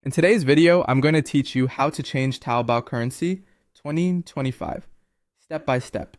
In today's video, I'm going to teach you how to change Taobao currency 2025, step by step.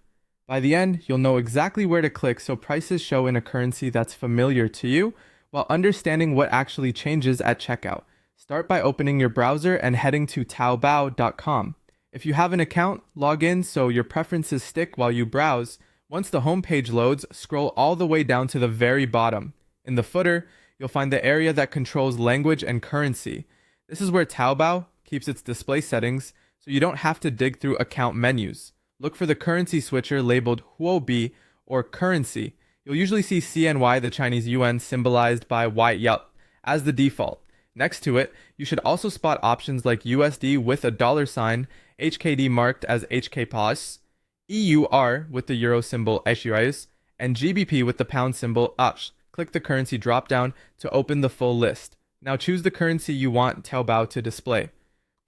By the end, you'll know exactly where to click so prices show in a currency that's familiar to you, while understanding what actually changes at checkout. Start by opening your browser and heading to Taobao.com. If you have an account, log in so your preferences stick while you browse. Once the home page loads, scroll all the way down to the very bottom. In the footer, you'll find the area that controls language and currency. This is where Taobao keeps its display settings, so you don't have to dig through account menus. Look for the currency switcher labeled Huobi or currency. You'll usually see CNY, the Chinese yuan, symbolized by white yup, as the default. Next to it, you should also spot options like USD with a dollar sign, HKD marked as HK+, EUR with the euro symbol HURs, and GBP with the pound symbol APS. Click the currency dropdown to open the full list. Now choose the currency you want Taobao to display.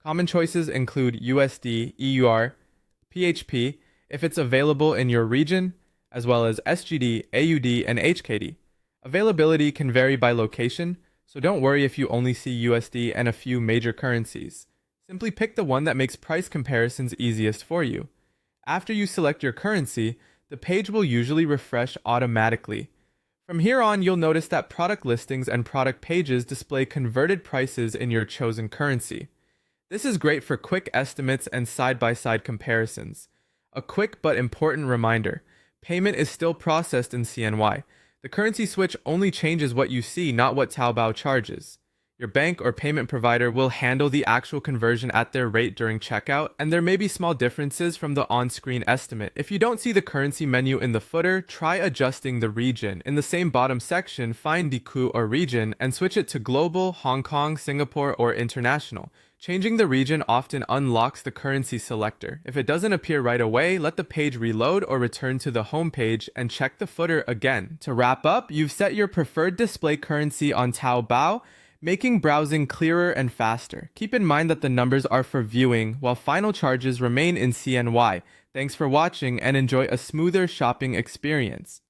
Common choices include USD, EUR, PHP, if it's available in your region, as well as SGD, AUD, and HKD. Availability can vary by location, so don't worry if you only see USD and a few major currencies. Simply pick the one that makes price comparisons easiest for you. After you select your currency, the page will usually refresh automatically. From here on, you'll notice that product listings and product pages display converted prices in your chosen currency. This is great for quick estimates and side-by-side comparisons. A quick but important reminder: payment is still processed in CNY. The currency switch only changes what you see, not what Taobao charges. Your bank or payment provider will handle the actual conversion at their rate during checkout, and there may be small differences from the on-screen estimate. If you don't see the currency menu in the footer, try adjusting the region. In the same bottom section, find DQ or region and switch it to global, Hong Kong, Singapore, or international. Changing the region often unlocks the currency selector. If it doesn't appear right away, let the page reload or return to the home page and check the footer again. To wrap up, you've set your preferred display currency on Taobao, making browsing clearer and faster. Keep in mind that the numbers are for viewing, while final charges remain in CNY. Thanks for watching and enjoy a smoother shopping experience.